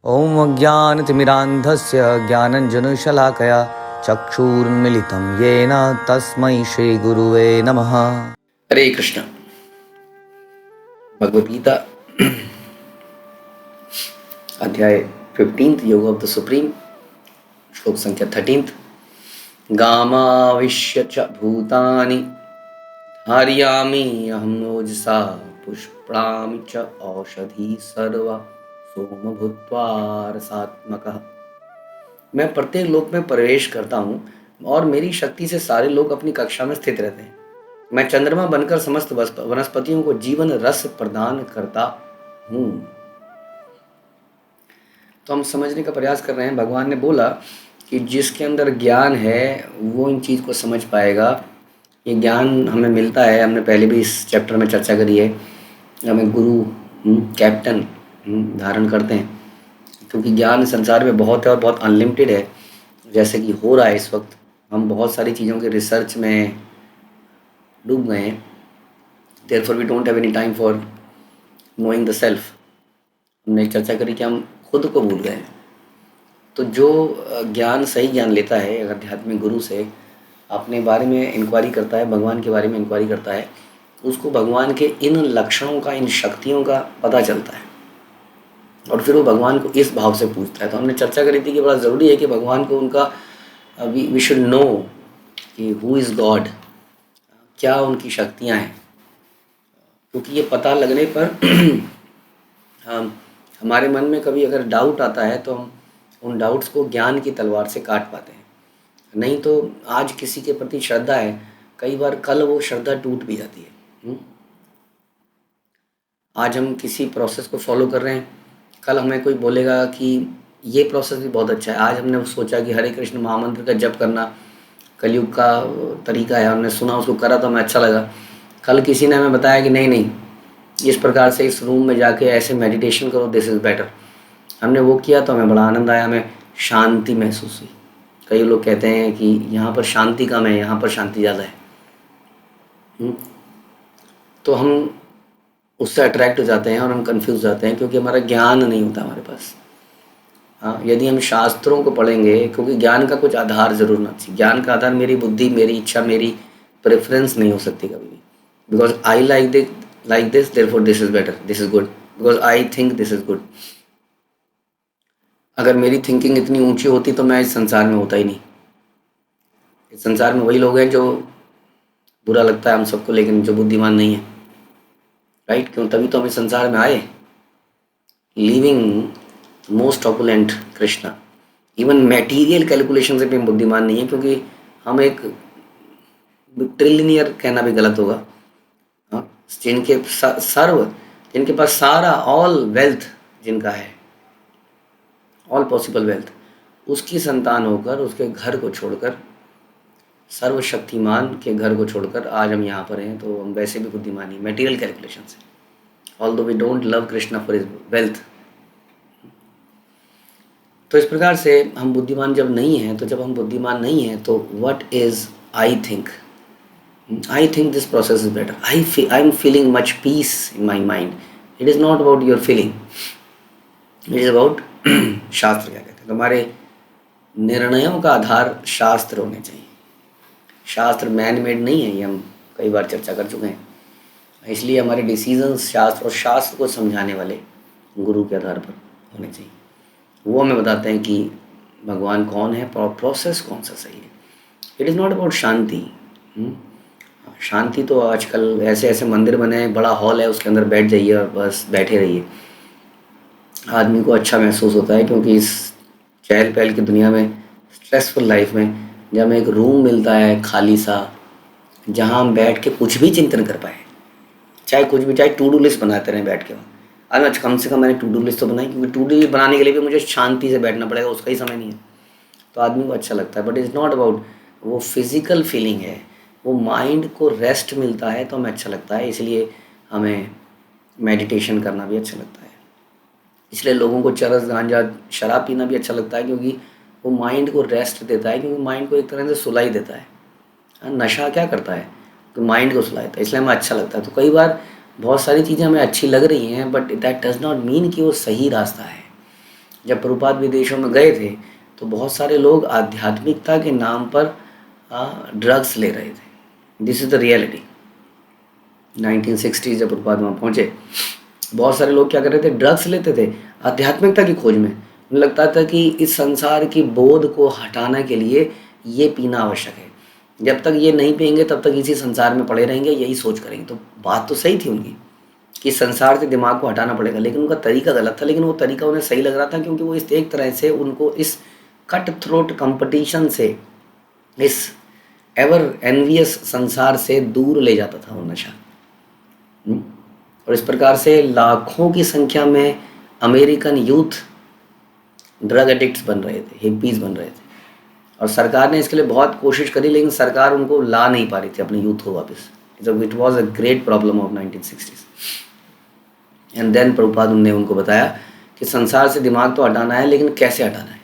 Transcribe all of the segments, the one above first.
ॐ अज्ञानतिमिरान्धस्य ज्ञानञ्जनशलाकया चक्षुरुन्मिलितं येन तस्मै श्रीगुरुवे नमः। हरे कृष्ण। भगवद गीता अध्याय 15 योग ऑफ द सुप्रीम, श्लोक संख्या 13। गामाविश्य च भूतानि धारयामि अहं ओजसा पुष्णामि च औषधि सर्वा सोम भूत्वा रसात्मकः। मैं प्रत्येक लोक में प्रवेश करता हूँ और मेरी शक्ति से सारे लोग अपनी कक्षा में स्थित रहते हैं। मैं चंद्रमा बनकर समस्त वनस्पतियों को जीवन रस प्रदान करता हूँ। तो हम समझने का प्रयास कर रहे हैं। भगवान ने बोला कि जिसके अंदर ज्ञान है वो इन चीज़ को समझ पाएगा। ये ज्ञान हमें मिलता है, हमने पहले भी इस चैप्टर में चर्चा करी है। हमें गुरु कैप्टन धारण करते हैं, क्योंकि ज्ञान संसार में बहुत है और बहुत अनलिमिटेड है। जैसे कि हो रहा है इस वक्त, हम बहुत सारी चीज़ों के रिसर्च में डूब गए हैं। Therefore we don't have any time for knowing the self. हमने चर्चा करी कि हम खुद को भूल गए हैं। तो जो ज्ञान, सही ज्ञान लेता है अगर आध्यात्मिक गुरु से, अपने बारे में इंक्वायरी करता है, भगवान के बारे में इंक्वायरी करता है, उसको भगवान के इन लक्षणों का, इन शक्तियों का पता चलता है और फिर वो भगवान को इस भाव से पूछता है। तो हमने चर्चा करी थी कि बड़ा ज़रूरी है कि भगवान को उनका वी शुड नो कि हु इज़ गॉड, क्या उनकी शक्तियाँ हैं, क्योंकि ये पता लगने पर हमारे मन में कभी अगर डाउट आता है तो हम उन डाउट्स को ज्ञान की तलवार से काट पाते हैं। नहीं तो आज किसी के प्रति श्रद्धा है, कई बार कल वो श्रद्धा टूट भी जाती है। आज हम किसी प्रोसेस को फॉलो कर रहे हैं, कल हमें कोई बोलेगा कि ये प्रोसेस भी बहुत अच्छा है। आज हमने सोचा कि हरे कृष्ण महामंत्र का जप करना कलयुग का तरीका है, हमने सुना, उसको करा तो हमें अच्छा लगा। कल किसी ने हमें बताया कि नहीं नहीं, इस प्रकार से इस रूम में जाके ऐसे मेडिटेशन करो, दिस इज़ बेटर। हमने वो किया तो हमें बड़ा आनंद आया, हमें शांति महसूस हुई। कई लोग कहते हैं कि यहाँ पर शांति कम है, यहाँ पर शांति ज़्यादा है। तो हम उससे अट्रैक्ट हो जाते हैं और हम कंफ्यूज हो जाते हैं, क्योंकि हमारा ज्ञान नहीं होता हमारे पास। हाँ, यदि हम शास्त्रों को पढ़ेंगे, क्योंकि ज्ञान का कुछ आधार ज़रूर होना चाहिए। ज्ञान का आधार मेरी बुद्धि, मेरी इच्छा, मेरी प्रेफरेंस नहीं हो सकती कभी भी। Because I like this, therefore this is better, this is good, because I think this is good। अगर मेरी थिंकिंग इतनी ऊंची होती तो मैं इस संसार में होता ही नहीं। इस संसार में वही लोग हैं जो बुरा लगता है हम सबको, लेकिन जो बुद्धिमान नहीं है, राइट? क्यों? तभी तो हम इस संसार में आए। Living most opulent Krishna, even material calculation से भी हम बुद्धिमान नहीं है, क्योंकि हम एक ट्रिलियनियर कहना भी गलत होगा। जिनके जिनके पास सारा ऑल वेल्थ जिनका है, ऑल पॉसिबल वेल्थ, उसकी संतान होकर, उसके घर को छोड़कर, सर्वशक्तिमान के घर को छोड़कर आज हम यहाँ पर हैं, तो हम वैसे भी बुद्धिमान ही मटेरियल कैलकुलेशन से, although we don't love Krishna for his wealth. तो इस प्रकार से हम बुद्धिमान जब नहीं हैं, तो जब हम बुद्धिमान नहीं हैं तो what is I think, I think this process is better. I'm feeling much peace in my mind. It is not about your feeling. It is about शास्त्र क्या कहते हैं। तो हमारे निर्णयों का आधार शास्त्र होने चाहिए। शास्त्र मैन मेड नहीं है, ये हम कई बार चर्चा कर चुके हैं। इसलिए हमारे डिसीजंस शास्त्र और शास्त्र को समझाने वाले गुरु के आधार पर होने चाहिए। वो हमें बताते हैं कि भगवान कौन है, प्रोसेस कौन सा सही है। इट इज़ नॉट अबाउट शांति। शांति तो आजकल ऐसे ऐसे मंदिर बने हैं, बड़ा हॉल है, उसके अंदर बैठ जाइए और बस बैठे रहिए। आदमी को अच्छा महसूस होता है, क्योंकि इस चहल पहल की दुनिया में, स्ट्रेसफुल लाइफ में, जब हमें एक रूम मिलता है खाली सा, जहाँ हम बैठ के कुछ भी चिंतन कर पाए, चाहे कुछ भी, चाहे टू डू लिस्ट बनाते रहें बैठ के। आज कम से कम मैंने टू डू लिस्ट तो बनाई, क्योंकि टू डू लिस्ट बनाने के लिए भी मुझे शांति से बैठना पड़ेगा, उसका ही समय नहीं है, तो आदमी को अच्छा लगता है। बट इज़ नॉट अबाउट वो फिज़िकल फीलिंग है, वो माइंड को रेस्ट मिलता है तो हमें अच्छा लगता है। इसलिए हमें मेडिटेशन करना भी अच्छा लगता है। इसलिए लोगों को चरस, गांजा, शराब पीना भी अच्छा लगता है, क्योंकि वो माइंड को रेस्ट देता है, क्योंकि माइंड को एक तरह से सुलाई देता है। नशा क्या करता है? तो माइंड को सुलाता है, इसलिए हमें अच्छा लगता है। तो कई बार बहुत सारी चीज़ें हमें अच्छी लग रही हैं, but that does not mean कि वो सही रास्ता है। जब प्रभुपाद विदेशों में गए थे तो बहुत सारे लोग आध्यात्मिकता के नाम पर ड्रग्स ले रहे थे। This is the reality. 1960 जब प्रभुपाद वहाँ पहुँचे, बहुत सारे लोग क्या कर रहे थे, ड्रग्स लेते थे आध्यात्मिकता की खोज में। उन्हें लगता था कि इस संसार की बोध को हटाने के लिए ये पीना आवश्यक है, जब तक ये नहीं पिएंगे तब तक इसी संसार में पड़े रहेंगे, यही सोच करेंगे। तो बात तो सही थी उनकी कि संसार से दिमाग को हटाना पड़ेगा, लेकिन उनका तरीका गलत था। लेकिन वो तरीका उन्हें सही लग रहा था क्योंकि वो इस एक तरह से उनको इस कट थ्रोट कंपटीशन से, इस एवर एनवियस संसार से दूर ले जाता था वो नशा। और इस प्रकार से लाखों की संख्या में अमेरिकन यूथ ड्रग एडिक्ट्स बन रहे थे, हिप्पीज बन रहे थे। और सरकार ने इसके लिए बहुत कोशिश करी, लेकिन सरकार उनको ला नहीं पा रही थी अपने यूथ को वापस। It was a great problem of 1960s। And then Prabhupada ने उनको बताया कि संसार से दिमाग तो हटाना है, लेकिन कैसे हटाना है,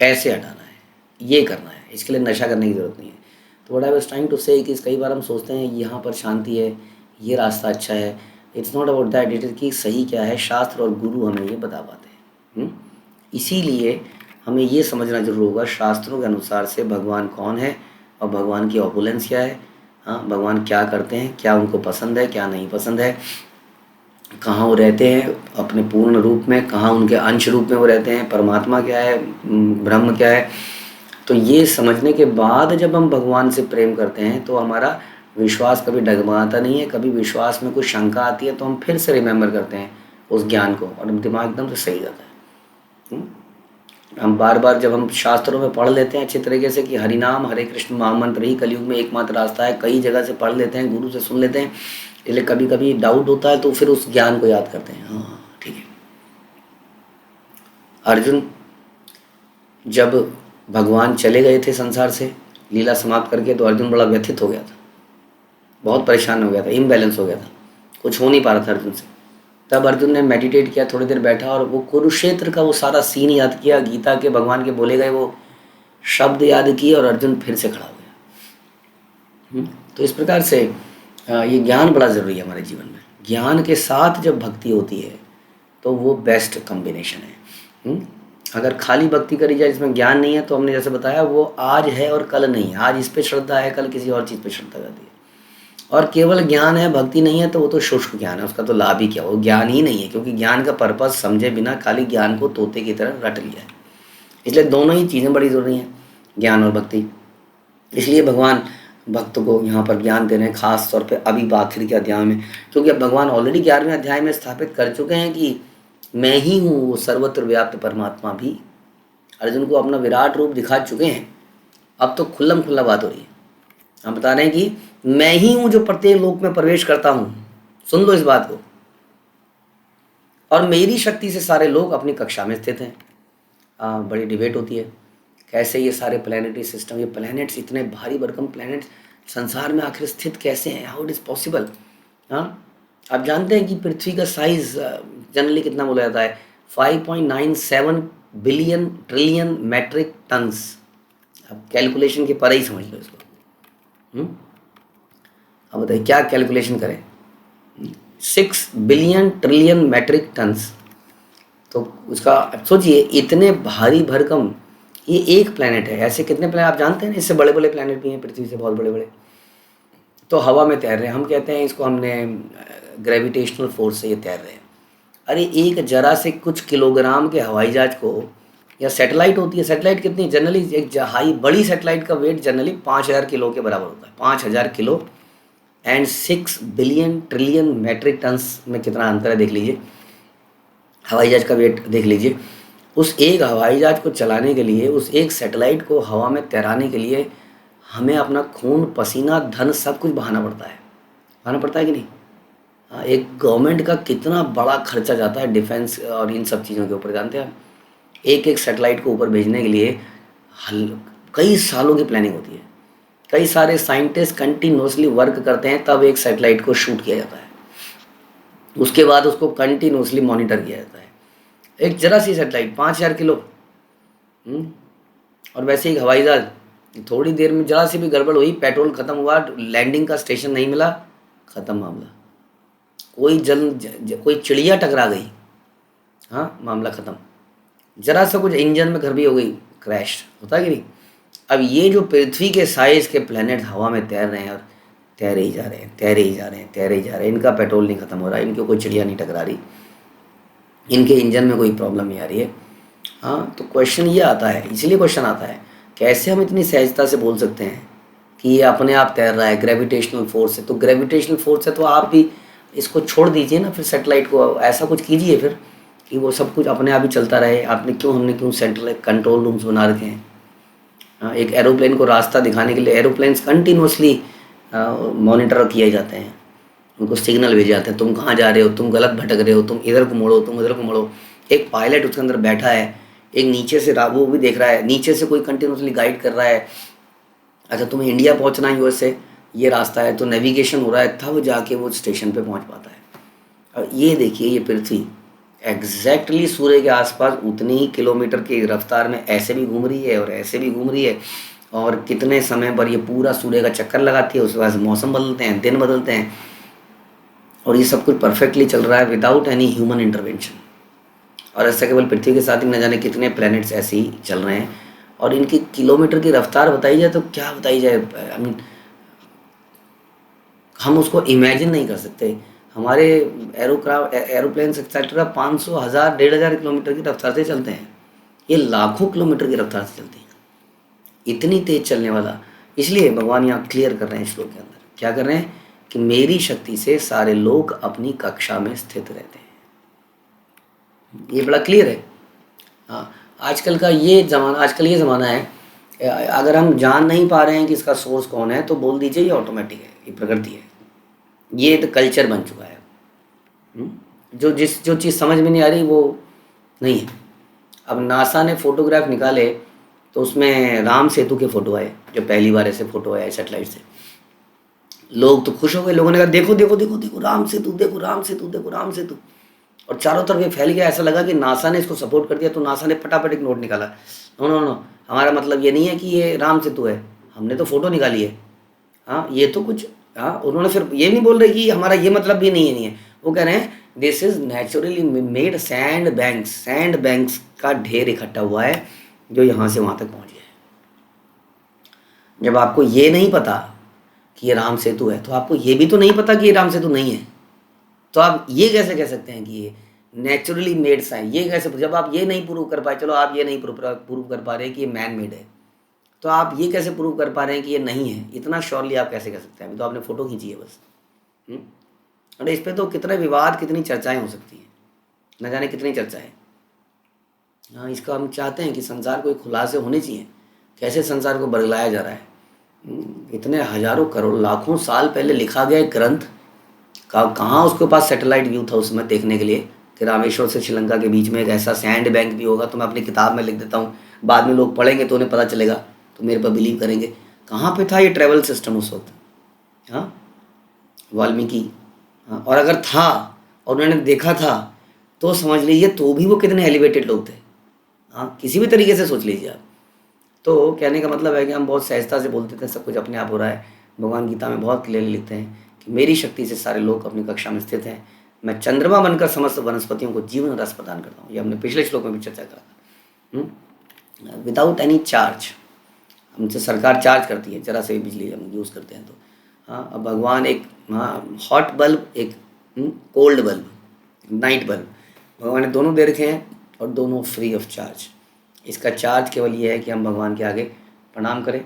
ऐसे हटाना है, ये करना है, इसके लिए नशा करने की ज़रूरत नहीं है। तो what I was trying to say कि कई बार हम सोचते हैं यहाँ पर शांति है, ये रास्ता अच्छा है। It's not about that, it is कि सही क्या है, शास्त्र और गुरु हमें ये बता पाते हैं। इसीलिए हमें ये समझना जरूर होगा शास्त्रों के अनुसार से भगवान कौन है और भगवान की ऑपुलेंस क्या है। हाँ, भगवान क्या करते हैं, क्या उनको पसंद है, क्या नहीं पसंद है, कहाँ वो रहते हैं अपने पूर्ण रूप में, कहाँ उनके अंश रूप में वो रहते हैं, परमात्मा क्या है, ब्रह्म क्या है। तो ये समझने के बाद जब हम भगवान से प्रेम करते हैं तो हमारा विश्वास कभी डगमगाता नहीं है। कभी विश्वास में कुछ शंका आती है तो हम फिर से रिमेंबर करते हैं उस ज्ञान को और दिमाग एकदम से सही जाता है। हम बार बार जब हम शास्त्रों में पढ़ लेते हैं अच्छे तरीके से कि हरि नाम हरे कृष्ण महामंत्र ही कलयुग में एकमात्र रास्ता है, कई जगह से पढ़ लेते हैं, गुरु से सुन लेते हैं, इसलिए कभी कभी डाउट होता है तो फिर उस ज्ञान को याद करते हैं। हाँ ठीक है। अर्जुन जब भगवान चले गए थे संसार से लीला समाप्त करके, तो अर्जुन बड़ा व्यथित हो गया था, बहुत परेशान हो गया था, इम्बैलेंस हो गया था, कुछ हो नहीं पा रहा था अर्जुन से। तब अर्जुन ने मेडिटेट किया, थोड़ी देर बैठा और वो कुरुक्षेत्र का वो सारा सीन याद किया, गीता के भगवान के बोले गए वो शब्द याद किए और अर्जुन फिर से खड़ा हो गया। तो इस प्रकार से ये ज्ञान बड़ा ज़रूरी है हमारे जीवन में। ज्ञान के साथ जब भक्ति होती है तो वो बेस्ट कॉम्बिनेशन है। अगर खाली भक्ति करी जाए जिसमें ज्ञान नहीं है तो हमने जैसे बताया वो आज है और कल नहीं है, आज इस पे श्रद्धा है, कल किसी और चीज़ पे श्रद्धा रहती है। और केवल ज्ञान है, भक्ति नहीं है, तो वो तो शुष्क ज्ञान है, उसका तो लाभ ही क्या, वो ज्ञान ही नहीं है, क्योंकि ज्ञान का पर्पस समझे बिना खाली ज्ञान को तोते की तरह रट लिया है। इसलिए दोनों ही चीज़ें बड़ी ज़रूरी हैं, ज्ञान और भक्ति। इसलिए भगवान भक्त को यहाँ पर ज्ञान दे रहे हैं, खास तौर पे अभी आखिर के अध्याय में, क्योंकि अब भगवान ऑलरेडी 11वें अध्याय में स्थापित कर चुके हैं कि मैं ही हूँ वो सर्वत्र व्याप्त परमात्मा भी। अर्जुन को अपना विराट रूप दिखा चुके हैं, अब तो खुल्लम खुल्ला बात हो रही है। हम बता रहे हैं कि मैं ही हूं जो प्रत्येक लोक में प्रवेश करता हूं, सुन लो इस बात को, और मेरी शक्ति से सारे लोग अपनी कक्षा में स्थित हैं। बड़ी डिबेट होती है कैसे ये सारे प्लैनेटरी सिस्टम, ये प्लैनेट्स इतने भारी भरकम प्लैनेट्स संसार में आखिर स्थित कैसे हैं, हाउ इट इज़ पॉसिबल। हाँ, आप जानते हैं कि पृथ्वी का साइज जनरली कितना बोला जाता है, 5.97 बिलियन ट्रिलियन मैट्रिक टन्स। अब कैलकुलेशन के पर ही समझ लो इसको। अब बताइए क्या कैलकुलेशन करें, 6 बिलियन ट्रिलियन मैट्रिक टन्स। तो उसका सोचिए, इतने भारी भरकम ये एक प्लैनेट है। ऐसे कितने प्लैनेट आप जानते हैं, इससे बड़े बड़े प्लैनेट भी हैं पृथ्वी से, बहुत बड़े बड़े, तो हवा में तैर रहे हैं। हम कहते हैं इसको, हमने ग्रेविटेशनल फोर्स से ये तैर रहे हैं। अरे एक जरा से कुछ किलोग्राम के हवाई जहाज को, या सैटेलाइट होती है, सैटेलाइट कितनी जनरली, एक हाई बड़ी सैटेलाइट का वेट जनरली 5000 किलो के बराबर होता है, 5000 kilo and 6 billion trillion metric tonnes में कितना अंतर है देख लीजिए। हवाई जहाज का वेट देख लीजिए। उस एक हवाई जहाज को चलाने के लिए, उस एक सैटेलाइट को हवा में तैराने के लिए हमें अपना खून पसीना धन सब कुछ बहाना पड़ता है कि नहीं। हाँ, एक गवर्नमेंट का कितना बड़ा खर्चा जाता है डिफेंस और इन सब चीज़ों के ऊपर, जानते हैं। एक एक सैटेलाइट को ऊपर भेजने के लिए कई सालों की प्लानिंग होती है, कई सारे साइंटिस्ट कंटिन्यूसली वर्क करते हैं, तब एक सैटेलाइट को शूट किया जाता है, उसके बाद उसको कंटिन्यूसली मॉनिटर किया जाता है। एक जरा सी सैटेलाइट 5000 किलो, और वैसे ही हवाई जहाज, थोड़ी देर में जरा सी भी गड़बड़ हुई, पेट्रोल खत्म हुआ, लैंडिंग का स्टेशन नहीं मिला, ख़त्म मामला। कोई कोई चिड़िया टकरा गई, हाँ, मामला ख़त्म। जरा सा कुछ इंजन में खराबी हो गई, क्रैश होता है कि नहीं। अब ये जो पृथ्वी के साइज के प्लैनेट हवा में तैर रहे हैं और तैरे ही जा रहे हैं, तैरे ही जा रहे हैं, तैरे ही जा रहे हैं, इनका पेट्रोल नहीं खत्म हो रहा, इनको कोई चिड़िया नहीं टकरा रही, इनके इंजन में कोई प्रॉब्लम नहीं आ रही है। हाँ, तो क्वेश्चन ये आता है, इसलिए क्वेश्चन आता है कैसे हम इतनी सहजता से बोल सकते हैं कि ये अपने आप तैर रहा है, ग्रेविटेशनल फोर्स है। तो ग्रेविटेशनल फोर्स है तो आप भी इसको छोड़ दीजिए ना, फिर सैटेलाइट को ऐसा कुछ कीजिए फिर कि वो सब कुछ अपने आप ही चलता रहे। हमने क्यों सेंट्रल कंट्रोल रूम्स बना रखे हैं। हाँ, एक एरोप्लेन को रास्ता दिखाने के लिए एरोप्लेन्स कंटिन्यूसली मॉनिटर किए जाते हैं, उनको सिग्नल भेजे जाते हैं, तुम कहाँ जा रहे हो, तुम गलत भटक रहे हो, तुम इधर को मोड़ो, तुम इधर को मोड़ो। एक पायलट उसके अंदर बैठा है, एक नीचे से वो भी देख रहा है, नीचे से कोई कंटिन्यूसली गाइड कर रहा है। अच्छा, तुम्हें इंडिया पहुंचना है यूएस से, ये रास्ता है, तो नेविगेशन हो रहा है, तब जाके वो स्टेशन पे पहुंच पाता है। और ये देखिए, ये पृथ्वी एग्जैक्टली सूर्य के आसपास उतनी ही किलोमीटर की रफ्तार में ऐसे भी घूम रही है और ऐसे भी घूम रही है, और कितने समय पर ये पूरा सूर्य का चक्कर लगाती है। उसके बाद मौसम बदलते हैं, दिन बदलते हैं, और ये सब कुछ परफेक्टली चल रहा है विदाउट एनी ह्यूमन इंटरवेंशन। और ऐसा केवल पृथ्वी के साथ ही न जाने कितने प्लैनेट्स ऐसे ही चल रहे हैं, और इनकी किलोमीटर की रफ्तार बताई जाए तो क्या बताई जाए, आई मीन हम उसको इमेजिन नहीं कर सकते। हमारे एरोप्लेन्स एक्सेट्रा 500, 1000, 1500 किलोमीटर की रफ्तार से चलते हैं, ये लाखों किलोमीटर की रफ्तार से चलते हैं, इतनी तेज चलने वाला। इसलिए भगवान यहाँ क्लियर कर रहे हैं श्लोक के अंदर, क्या कर रहे हैं कि मेरी शक्ति से सारे लोग अपनी कक्षा में स्थित रहते हैं। ये बड़ा क्लियर है। हाँ, आजकल ये ज़माना है, अगर हम जान नहीं पा रहे हैं कि इसका सोर्स कौन है तो बोल दीजिए ये ऑटोमेटिक है, ये प्रकृति है, ये तो कल्चर बन चुका है। जो चीज़ समझ में नहीं आ रही वो नहीं है। अब नासा ने फोटोग्राफ निकाले तो उसमें राम सेतु के फ़ोटो आए, जो पहली बार ऐसे फ़ोटो आए सैटेलाइट से। लोग तो खुश हो गए, लोगों ने कहा देखो देखो देखो देखो राम सेतु, देखो राम सेतु, देखो राम सेतु, और चारों तरफ ये फैल गया। ऐसा लगा कि नासा ने इसको सपोर्ट कर दिया, तो नासा ने फटाफट एक नोट निकाला, नो नो नो, हमारा मतलब ये नहीं है कि ये राम सेतु है, हमने तो फ़ोटो निकाली है। हाँ, ये तो कुछ, हाँ, उन्होंने फिर ये नहीं बोल रहे कि हमारा ये मतलब भी नहीं है, वो कह रहे हैं this is naturally made sand banks का ढेर इकट्ठा हुआ है जो यहाँ से वहाँ तक पहुँच गया है। जब आपको ये नहीं पता कि ये राम सेतु है, तो आपको ये भी तो नहीं पता कि ये राम सेतु नहीं है, तो आप ये कैसे कह सकते हैं कि ये नेचुरली मेड साइन, ये कैसे, जब आप ये नहीं प्रूव कर पाए, चलो आप ये नहीं प्रूव कर पा रहे कि ये मैन मेड है, तो आप ये कैसे प्रूव कर पा रहे हैं कि ये नहीं है? इतना श्योरली आप कैसे कह सकते हैं? अभी तो आपने फ़ोटो खींची है बस। और इस पर तो कितने विवाद, कितनी चर्चाएं हो सकती हैं, न जाने कितनी चर्चाएं। हाँ, इसका हम चाहते हैं कि संसार को एक खुलासे होने चाहिए, कैसे संसार को बदलाया जा रहा है। इतने हजारों करोड़ लाखों साल पहले लिखा गया एक ग्रंथ का, कहाँ उसके पास सैटेलाइट व्यू था उसमें देखने के लिए कि रामेश्वर से श्रीलंका के बीच में एक ऐसा सैंड बैंक भी होगा। तो मैं अपनी किताब में लिख देता हूँ, बाद में लोग पढ़ेंगे तो उन्हें पता चलेगा, तो मेरे पर बिलीव करेंगे। कहाँ पे था ये ट्रैवल सिस्टम उस वक्त? हाँ, वाल्मीकि। हाँ, और अगर था और उन्होंने देखा था तो समझ लीजिए तो भी वो कितने एलिवेटेड लोग थे। हाँ, किसी भी तरीके से सोच लीजिए आप। तो कहने का मतलब है कि हम बहुत सहजता से बोलते थे सब कुछ अपने आप हो रहा है। भगवान गीता में बहुत क्लियरली लिखते हैं कि मेरी शक्ति से सारे लोग अपनी कक्षा में स्थित हैं, मैं चंद्रमा बनकर समस्त वनस्पतियों को जीवन रस प्रदान करता हूँ। ये हमने पिछले श्लोक में भी चर्चा करा था। विदाउट एनी चार्ज, हमसे सरकार चार्ज करती है जरा से भी बिजली हम यूज़ करते हैं तो। हाँ, अब भगवान एक, हाँ, हॉट बल्ब, एक कोल्ड बल्ब, नाइट बल्ब, भगवान ने दोनों दे रखे हैं और दोनों फ्री ऑफ चार्ज। इसका चार्ज केवल ये है कि हम भगवान के आगे प्रणाम करें,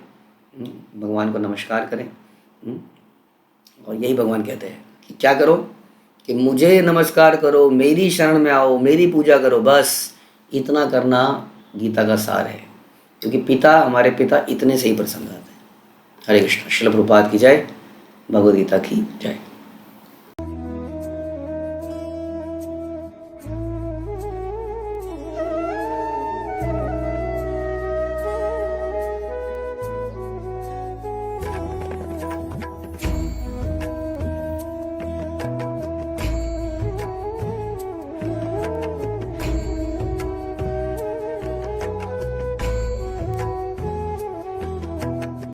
भगवान को नमस्कार करें। और यही भगवान कहते हैं कि क्या करो, कि मुझे नमस्कार करो, मेरी शरण में आओ, मेरी पूजा करो, बस इतना करना गीता का सार है। क्योंकि पिता, हमारे पिता इतने से ही प्रसन्न रहते हैं। हरे कृष्ण। श्रील प्रभुपाद की जय, भगवद गीता की जय।